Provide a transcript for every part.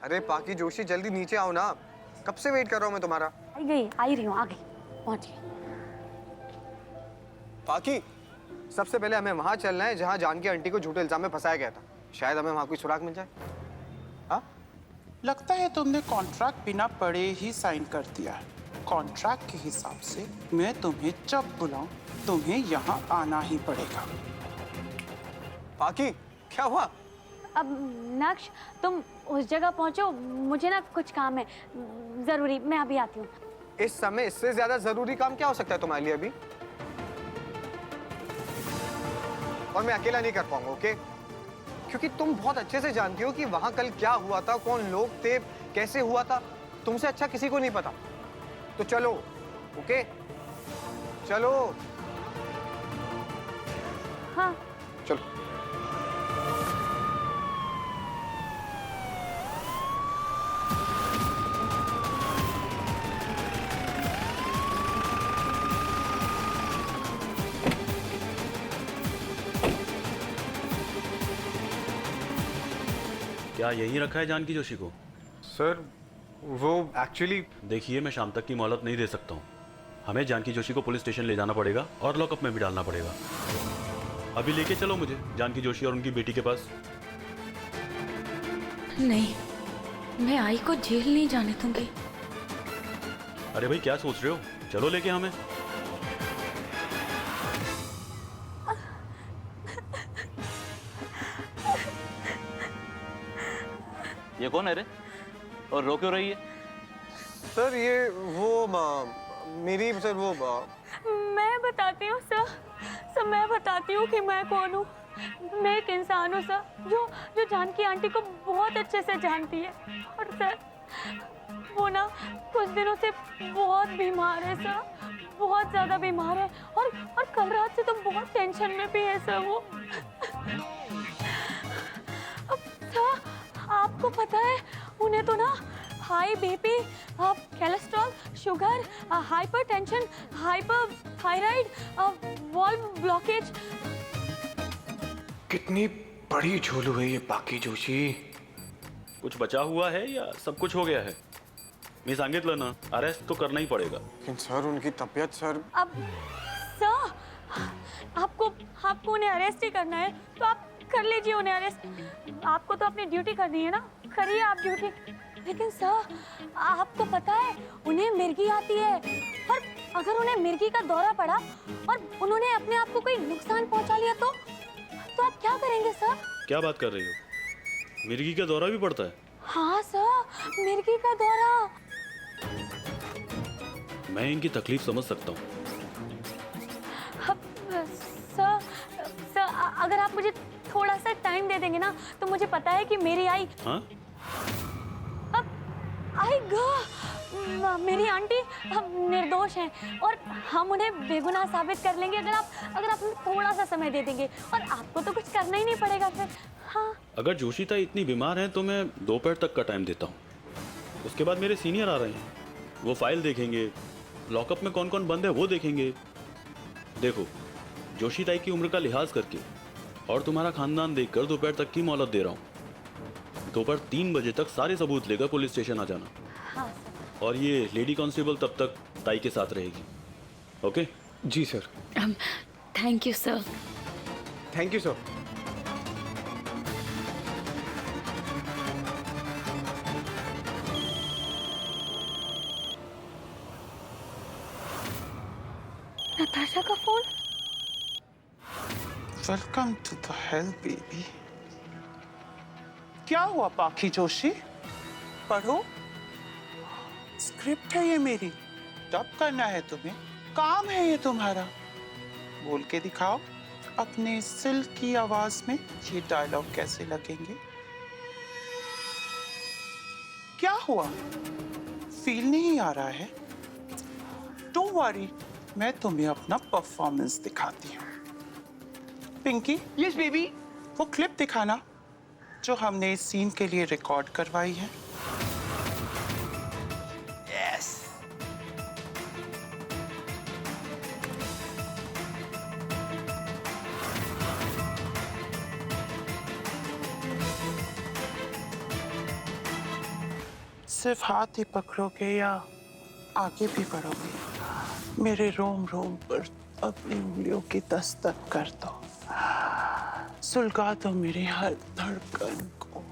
अरे पाकी जोशी, जल्दी नीचे आओ ना, कब से वेट कर रहा हूँ मैं तुम्हारा। आ ही रही हूँ, आ गई, पहुंच गई। पाकी, सबसे पहले हमें वहां चलना है जहां जानकी आंटी को झूठे इल्जाम में फंसाया गया था। शायद हमें वहां कोई सुराग मिल जाए। हाँ, लगता है तुमने कॉन्ट्रैक्ट बिना पढ़े ही साइन कर दिया है। कॉन्ट्रैक्ट के हिसाब से मैं तुम्हें जब बुलाऊं तुम्हें यहाँ आना ही पड़ेगा। पाकी क्या हुआ? अब नक्श, तुम उस जगह पहुंचो, मुझे ना कुछ काम है जरूरी, मैं अभी आती हूँ। इस समय इससे ज्यादा जरूरी काम क्या हो सकता है तुम्हारे लिए अभी? और मैं अकेला नहीं कर पाऊंगा, ओके? क्योंकि तुम बहुत अच्छे से जानती हो कि वहां कल क्या हुआ था, कौन लोग थे, कैसे हुआ था। तुमसे अच्छा किसी को नहीं पता। तो चलो, ओके? चलो। हाँ। चलो। क्या यहीं रखा है जानकी जोशी को? सर, वो एक्चुअली देखिए, मैं शाम तक की मोहलत नहीं दे सकता हूँ। हमें जानकी जोशी को पुलिस स्टेशन ले जाना पड़ेगा और लॉकअप में भी डालना पड़ेगा। अभी लेके चलो मुझे जानकी जोशी और उनकी बेटी के पास। नहीं, मैं आई को जेल नहीं जाने दूंगी। अरे भाई, क्या सोच रहे हो? चलो लेके हमें। ये कौन है रे? और रो क्यों रही है? सर, ये वो मेरी सर वो मैं बताती हूँ सर, मैं बताती हूँ कि मैं कौन हूँ। मैं एक इंसान हूँ सर, जो जानकी आंटी को बहुत अच्छे से जानती है। और सर, वो ना कुछ दिनों से बहुत बीमार है सर, बहुत ज़्यादा बीमार है। और कल रात से तो बहुत टेंशन में भी है सर वो। अब सर, आपको पता है, उन्हें तो ना high BP, cholesterol, sugar, hypertension, hyper thyroid, valve blockage. कितनी बड़ी झोलू है ये पाकी जोशी। कुछ बचा हुआ है या सब कुछ हो गया है? मैं सांगितलं ना, अरेस्ट तो करना ही पड़ेगा। लेकिन सर, उनकी तबीयत सर। अब सर, आपको उन्हें अरेस्ट ही करना है तो आप कर लीजिए उन्हें अरेस्ट। आपको तो अपनी ड्यूटी करनी है ना, करिए आप ड्यूटी। लेकिन सर, आपको पता है उन्हें मिर्गी आती है, और अगर उन्हें मिर्गी का दौरा पड़ा और उन्होंने अपने आप को कोई नुकसान पहुंचा लिया तो आप क्या करेंगे सर? क्या बात कर रही हो? मिर्गी का दौरा भी पड़ता है? हाँ सर, मिर्गी का दौरा। मैं इनकी तकलीफ समझ सकता हूँ। सर, अगर आप मुझे थोड़ा सा टाइम दे देंगे ना, तो मुझे पता है कि मेरी आई। हाँ? मेरी आंटी निर्दोष हैं और हम उन्हें बेगुनाह साबित कर लेंगे अगर आप हमें थोड़ा सा समय दे देंगे। और आपको तो कुछ करना ही नहीं पड़ेगा फिर। हाँ, अगर जोशीता इतनी बीमार हैं तो मैं दोपहर तक का टाइम देता हूँ। उसके बाद मेरे सीनियर आ रहे हैं, वो फाइल देखेंगे, लॉकअप में कौन कौन बंद है वो देखेंगे। देखो, जोशीताई की उम्र का लिहाज करके और तुम्हारा खानदान देखकर दोपहर तक की मोहलत दे रहा हूँ। दोपहर 3 बजे तक सारे सबूत लेकर पुलिस स्टेशन आ जाना। हाँ और ये लेडी कांस्टेबल तब तक ताई के साथ रहेगी। ओके? जी sir. Thank you sir. Thank you sir. Natasha का phone. Welcome to the hell baby. क्या हुआ पाकी जोशी? पढ़ो, स्क्रिप्ट है ये मेरी, तब करना है तुम्हें, काम है ये तुम्हारा। बोल के दिखाओ अपने सिल्की आवाज में ये डायलॉग कैसे लगेंगे। क्या हुआ, फील नहीं आ रहा है? डोंट वरी, मैं तुम्हें अपना परफॉर्मेंस दिखाती हूँ। Pinky, yes baby. वो क्लिप दिखाना जो हमने इस सीन के लिए रिकॉर्ड करवाई है। यस। सिर्फ हाथ ही पकड़ोगे या आगे भी बढ़ोगे? मेरे रोम रोम पर अपनी उंगलियों की दस्तक कर दो, सुलगा दो मेरी हर धड़कन को।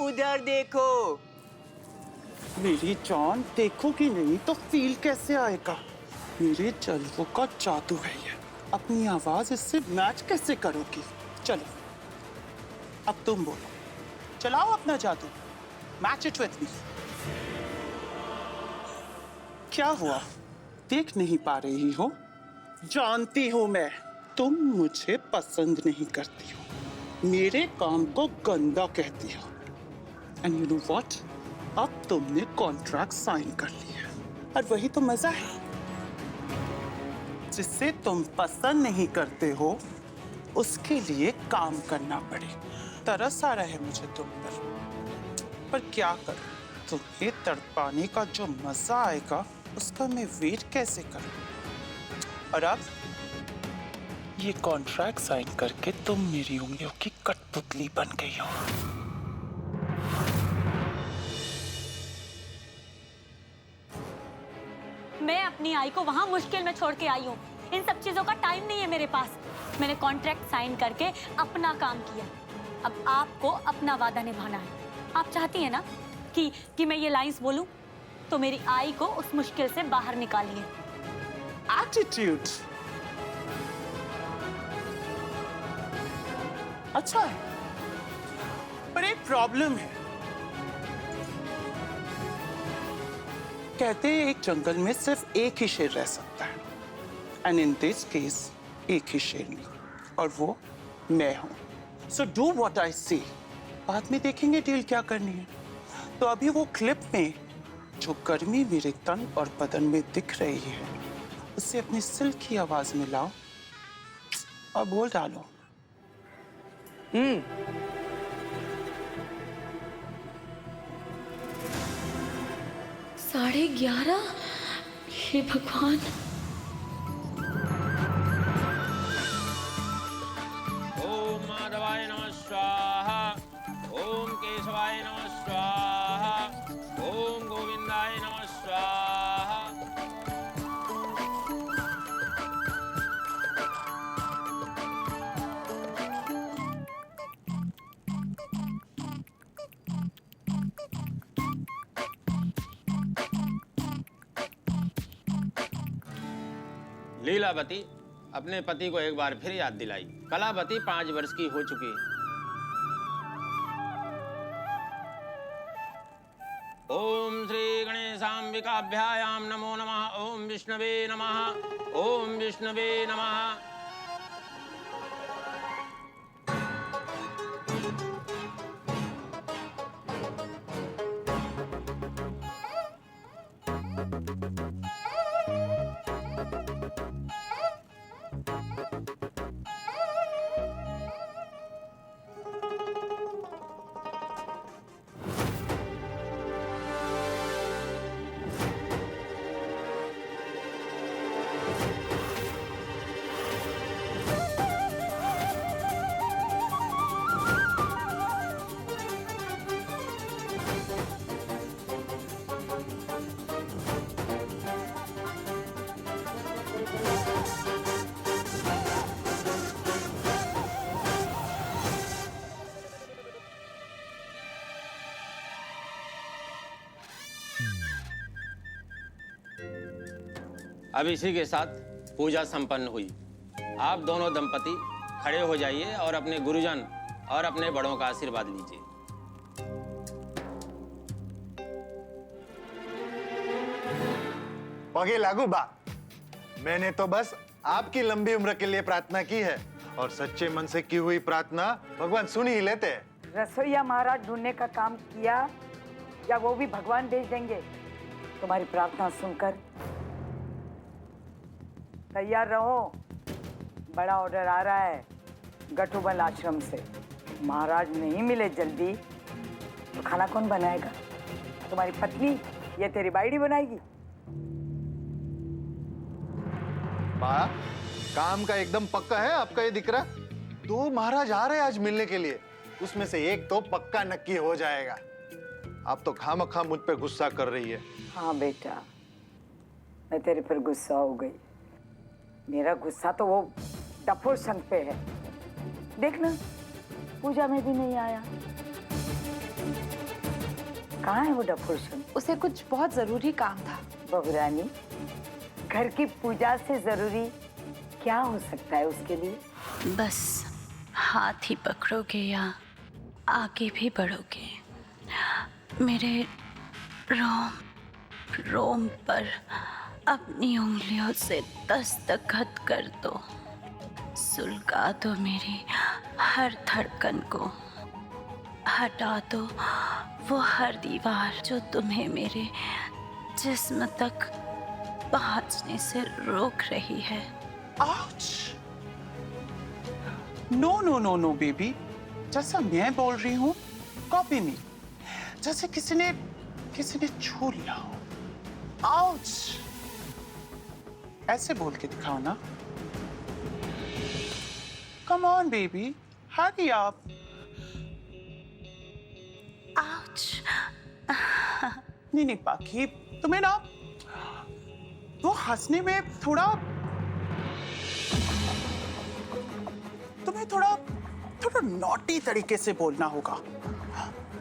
उधर देखो। मेरी जान देखोगी नहीं तो फील कैसे आएगा? मेरे जलवों का जादू है ये। अपनी आवाज इससे मैच कैसे करोगी? चलो अब तुम बोलो, चलाओ अपना जादू, मैच इट विथ मी। क्या हुआ, देख नहीं पा रही हो? जानती हूं मैं, तुम मुझे पसंद नहीं करती हो, मेरे काम को गंदा कहती हो। एंड यू नो व्हाट, अब तुमने कॉन्ट्रैक्ट साइन कर लिया और वही तो मजा है। जिसे तुम पसंद नहीं करते हो उसके लिए काम करना पड़े। तरस आ रहा है मुझे तुम पर क्या करूं? तुम्हें तड़पाने का जो मजा आएगा उसका मैं वेट कैसे करूं? और अब ये कॉन्ट्रैक्ट साइन करके तुम मेरी उंगलियों की कठपुतली बन गई हो। मैं अपनी आई को वहां मुश्किल में छोड़ के आई हूँ। इन सब चीजों का टाइम नहीं है मेरे पास। मैंने कॉन्ट्रैक्ट साइन करके अपना काम किया, अब आपको अपना वादा निभाना है। आप चाहती हैं ना कि मैं ये लाइंस बोलूं, तो मेरी आई को उस मुश्किल से बाहर निकालिए। एटीट्यूड अच्छा है, पर एक प्रॉब्लम है। कहते हैं एक जंगल में सिर्फ एक ही शेर रह सकता है, एंड इन दिस केस एक ही शेर नहीं, और वो मैं हूं। सो डू व्हाट आई से। बाद में देखेंगे डील क्या करनी है। तो अभी वो क्लिप में जो गर्मी मेरे तन और बदन में दिख रही है उसे अपनी सिल्की आवाज में लाओ और बोल डालो। 11:30। हे भगवान। ओम माधवाय नमः स्वाहा, ओम केशवाय नमः स्वाहा, ओम गोविंदाय नमः स्वाहा। लीलावती अपने पति को एक बार फिर याद दिलाई। कलावती 5 वर्ष की हो चुकी है। ओम श्री गणेशांबिकाभ्याम नमो नमः। ओम विष्णवे नमः। ओम विष्णवे नमः। अब इसी के साथ पूजा संपन्न हुई। आप दोनों दंपति खड़े हो जाइए और अपने गुरुजन और अपने बड़ों का आशीर्वाद लीजिए। पगे लागू बा, मैंने तो बस आपकी लंबी उम्र के लिए प्रार्थना की है, और सच्चे मन से की हुई प्रार्थना भगवान सुन ही लेते हैं। रसोईया महाराज ढूंढने का काम किया या वो भी भगवान भेज देंगे तुम्हारी प्रार्थना सुनकर? तैयार रहो, बड़ा ऑर्डर आ रहा है गठुबल आश्रम से। महाराज नहीं मिले जल्दी तो खाना कौन बनाएगा? तुम्हारी पत्नी ये तेरी बाइडी बनाएगी। बा, काम का एकदम पक्का है आपका ये दिख रहा? 2 महाराज आ रहे हैं आज मिलने के लिए, उसमें से एक तो पक्का नक्की हो जाएगा। आप तो खामखा मुझ पे गुस्सा कर रही है। हाँ बेटा, मैं तेरे पर गुस्सा हो गई। मेरा गुस्सा तो वो डफोर संग पे है। देखना, पूजा में भी नहीं आया। कहाँ है वो डफोर संग? उसे कुछ बहुत जरूरी काम था। बहू रानी, घर की पूजा से जरूरी क्या हो सकता है उसके लिए? बस हाथ ही पकड़ोगे या आगे भी बढ़ोगे, मेरे रोम रोम पर अपनी उंगलियों से दस्तखत कर दो, सुलगा दो मेरी हर धड़कन को, हटा दो वो हर दीवार जो तुम्हें मेरे जिस्म तक पहुंचने से रोक रही है। Ouch! No no no no baby, जैसा मैं बोल रही हूँ कॉपी मी, जैसे किसी ने छू लिया हो। आउच! ऐसे बोल के दिखाओ ना। Come on baby, hurry up. Ouch! नहीं पाखी, तुम्हें ना वो हंसने में तुम्हें थोड़ा नॉटी तरीके से बोलना होगा।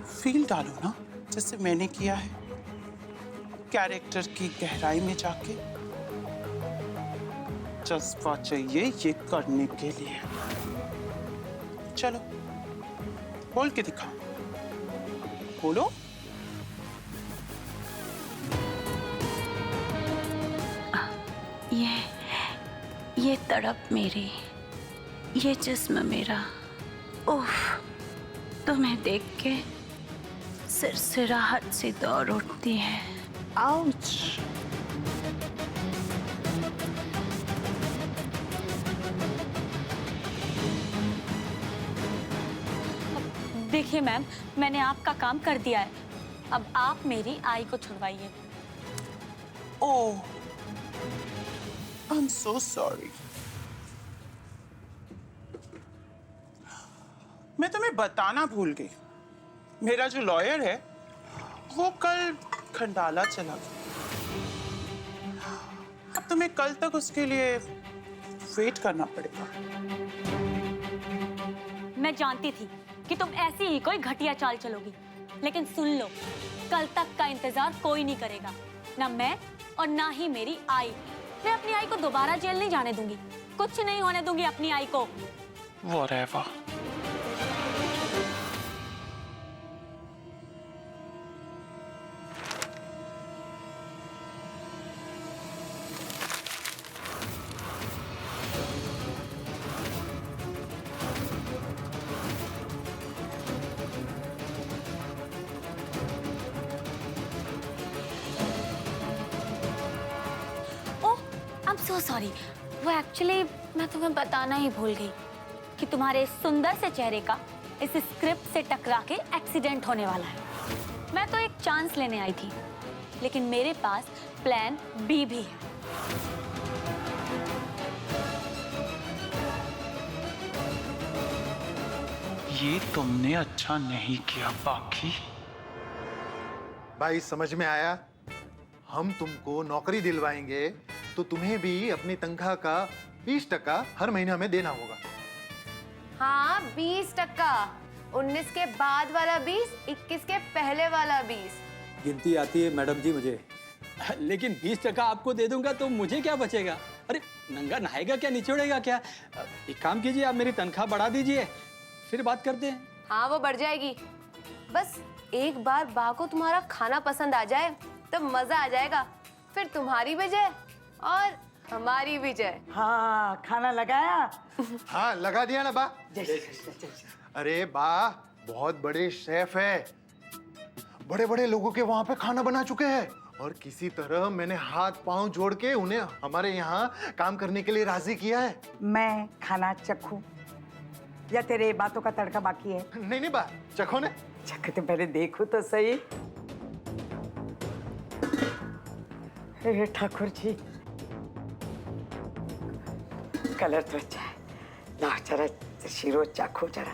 फील डालो ना, जैसे मैंने किया है, कैरेक्टर की गहराई में जाके। जज्बा चाहिए ये करने के लिए। चलो बोल के दिखाओ, बोलो। ये तड़प मेरी, ये जिस्म मेरा, उफ, तुम्हें देख के सिरसिराहट सी दौड़ उठती है। आउच! देखिए मैम, मैंने आपका काम कर दिया है। अब आप मेरी आई को छुड़वाइए। ओह, आई एम सो सॉरी। मैं तुम्हें बताना भूल गई, मेरा जो लॉयर है वो कल खंडाला चला गया। अब तुम्हें कल तक उसके लिए वेट करना पड़ेगा। मैं जानती थी कि तुम ऐसी ही कोई घटिया चाल चलोगी, लेकिन सुन लो, कल तक का इंतजार कोई नहीं करेगा, ना मैं और ना ही मेरी आई। मैं अपनी आई को दोबारा जेल नहीं जाने दूंगी, कुछ नहीं होने दूंगी अपनी आई को। Whatever. I am so sorry. वो एक्चुअली मैं तुम्हें बताना ही भूल गई कि तुम्हारे सुंदर से चेहरे का इस स्क्रिप्ट से टकरा के एक्सीडेंट होने वाला है। मैं तो एक चांस लेने आई थी, लेकिन मेरे पास प्लान बी भी है। ये तुमने अच्छा नहीं किया बाकी। भाई समझ में आया? हम तुमको नौकरी दिलवाएंगे तो तुम्हें भी अपनी तनख्वाह का 20% हर महीना में देना होगा। हाँ, 20%। 19 के बाद वाला 20, 21 के पहले वाला 20। गिनती आती है मैडम जी मुझे। लेकिन 20% आपको दे दूंगा तो मुझे क्या बचेगा? अरे नंगा नहाएगा क्या, निचोड़ेगा क्या? एक काम कीजिए, आप मेरी तनख्वाह बढ़ा दीजिए, फिर बात करते हैं। हाँ, वो बढ़ जाएगी। बस एक बार बा को तुम्हारा खाना पसंद आ जाए तब मजा आ जाएगा। फिर तुम्हारी भी जय और हमारी भी जय। हाँ, खाना लगाया? हाँ, लगा दिया ना बा। अरे बा बहुत बड़े शेफ है, बड़े बड़े लोगों के वहां पे खाना बना चुके हैं, और किसी तरह मैंने हाथ पांव जोड़ के उन्हें हमारे यहाँ काम करने के लिए राजी किया है। मैं खाना चखूं या तेरे बातों का तड़का बाकी है? नहीं नहीं बा, चखो ने। चख तो पहले देखो तो सही। हे ठाकुर जी, कलर तो अच्छा है। ला जरा शीरो चाखो जरा।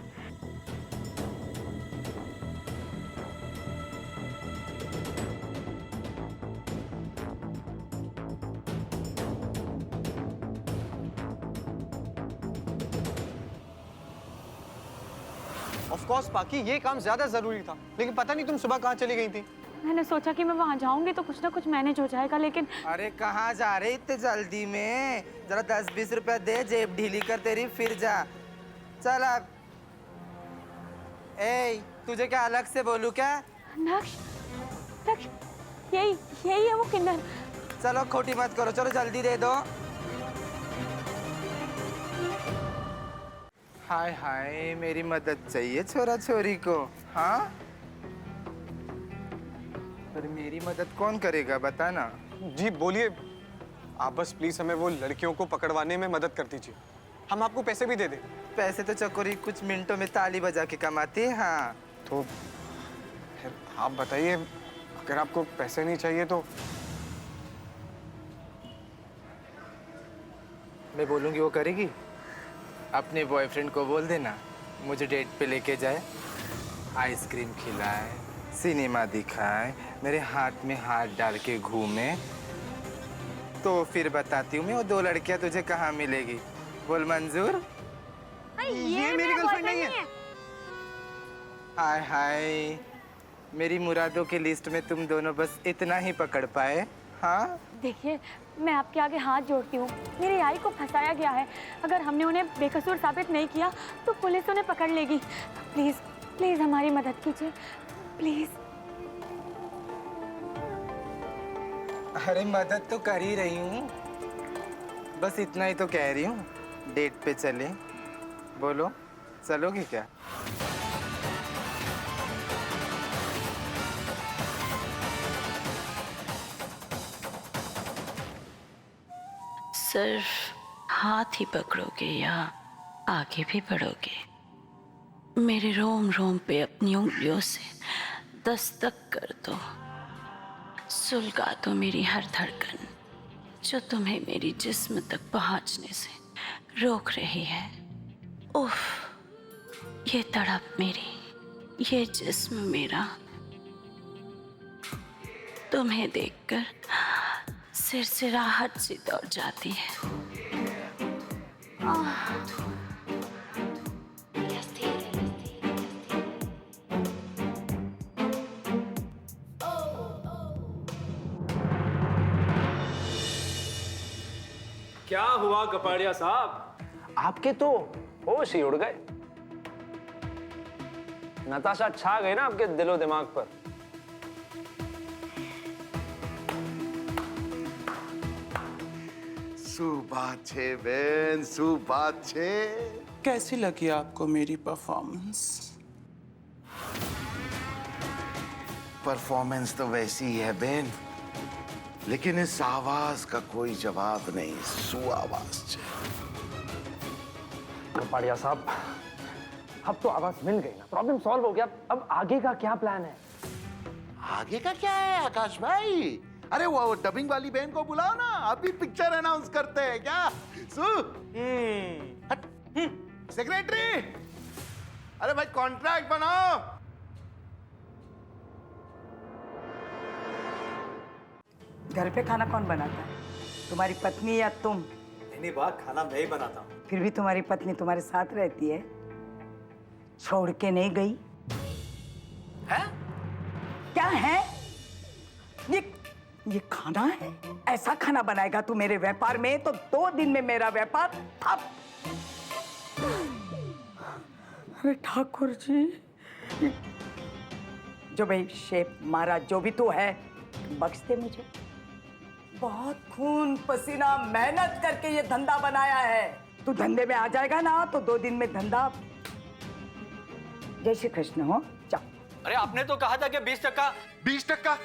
ऑफ कोर्स पाकी, ये काम ज्यादा जरूरी था, लेकिन पता नहीं तुम सुबह कहाँ चली गई थी। मैंने सोचा कि मैं वहाँ जाऊंगी तो कुछ ना कुछ मैनेज हो जाएगा, लेकिन अरे कहाँ जा रहे इतने जल्दी में? जरा 10-20 रुपया दे, जेब ढीली कर तेरी, फिर जा। चल अब। ए, तुझे क्या अलग से बोलूं क्या? नक्श, नक्श, यही यही है वो किन्नर। चलो खोटी मत करो, चलो जल्दी दे दो। हाय हाय, मेरी मदद चाहिए छोरा छोरी को, हाँ? पर मेरी मदद कौन करेगा बता ना। जी बोलिए, आप बस प्लीज हमें वो लड़कियों को पकड़वाने में मदद कर दीजिए, हम आपको पैसे भी दे दें। पैसे तो चकोरी कुछ मिनटों में ताली बजा के कमाती है, हाँ। तो फिर आप बताइए, अगर आपको पैसे नहीं चाहिए तो? मैं बोलूँगी वो करेगी। अपने बॉयफ्रेंड को बोल देना मुझे डेट पे लेके जाए, आइसक्रीम खिलाए, सिनेमा दिखाए, मेरे हाथ में हाथ डाल के घूमे, तो फिर बताती हूँ मैं वो 2 लड़कियाँ तुझे कहाँ मिलेगी। बोल मंजूर? ये मेरी गर्लफ्रेंड नहीं है। हाय हाय, मेरी मुरादों की लिस्ट में तुम दोनों बस इतना ही पकड़ पाए, हाँ? देखिए, मैं आपके आगे हाथ जोड़ती हूँ, मेरी आई को फंसाया गया है। अगर हमने उन्हें बेकसूर साबित नहीं किया तो पुलिस उन्हें पकड़ लेगी। प्लीज प्लीज हमारी मदद कीजिए, प्लीज। अरे मदद तो कर ही रही हूँ, बस इतना ही तो कह रही हूँ। डेट पे चले, बोलो चलोगी क्या? सिर्फ हाथ ही पकड़ोगे या आगे भी बढ़ोगे? मेरे रोम रोम पे अपनी उंगलियों से दस्तक कर दो, सुलगा दो मेरी हर धड़कन जो तुम्हें मेरी जिस्म तक पहुंचने से रोक रही है। उफ, ये तड़प मेरी, ये जिस्म मेरा तुम्हें देखकर सिरसिराहट सी दौड़ जाती है। क्या हुआ कपाड़िया साहब? आपके तो होश ही उड़ गए। नताशा छा गई ना आपके दिलो दिमाग पर। सुबात छे बेन, सुबात छे। कैसी लगी आपको मेरी परफॉर्मेंस? परफॉर्मेंस तो वैसी ही है बेन, लेकिन इस आवाज का कोई जवाब नहीं। सु आवाज छे। कपाड़िया साहब, अब तो आवाज मिल गई ना, प्रॉब्लम सॉल्व हो गया। अब आगे का क्या प्लान है? आगे का क्या है आकाश भाई? अरे वो डबिंग वाली बहन को बुलाओ ना, अभी पिक्चर अनाउंस करते हैं क्या? सेक्रेटरी, अरे भाई कॉन्ट्रैक्ट बनाओ। घर पे खाना कौन बनाता है, तुम्हारी पत्नी या तुम? नहीं बा, खाना मैं ही बनाता हूँ। फिर भी तुम्हारी पत्नी तुम्हारे साथ रहती है, छोड़ के नहीं गई है? क्या है ये खाना है? ऐसा खाना बनाएगा तू मेरे व्यापार में तो 2 दिन में मेरा व्यापार ठप। अरे ठाकुर जी, जो भाई शेफ महाराज जो भी तू है, बख्श दे मुझे। बहुत खून पसीना मेहनत करके ये धंधा बनाया है। तू धंधे में आ जाएगा ना तो 2 दिन में धंधा। जय श्री कृष्ण हो, जाओ। अरे आपने तो कहा था कि 20%। 20%?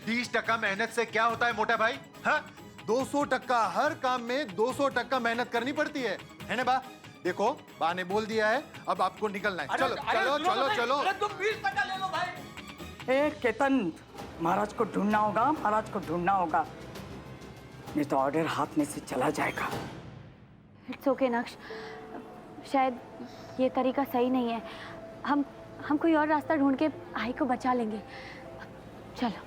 30% मेहनत से क्या होता है मोटा भाई? हाँ, 200% हर काम में 200% मेहनत करनी पड़ती है ना बा? देखो, बा ने बोल दिया है, अब आपको निकलना है। चलो चलो चलो चलो। अरे तुम 20% ले लो भाई। ए केतन, महाराज को ढूंढना होगा, महाराज को ढूंढना होगा। नहीं तो ऑर्डर हाथ में से चला जाएगा। इट्स ओके नक्श, शायद ये तरीका सही नहीं है। हम कोई और रास्ता ढूंढ के आई को बचा लेंगे। चलो।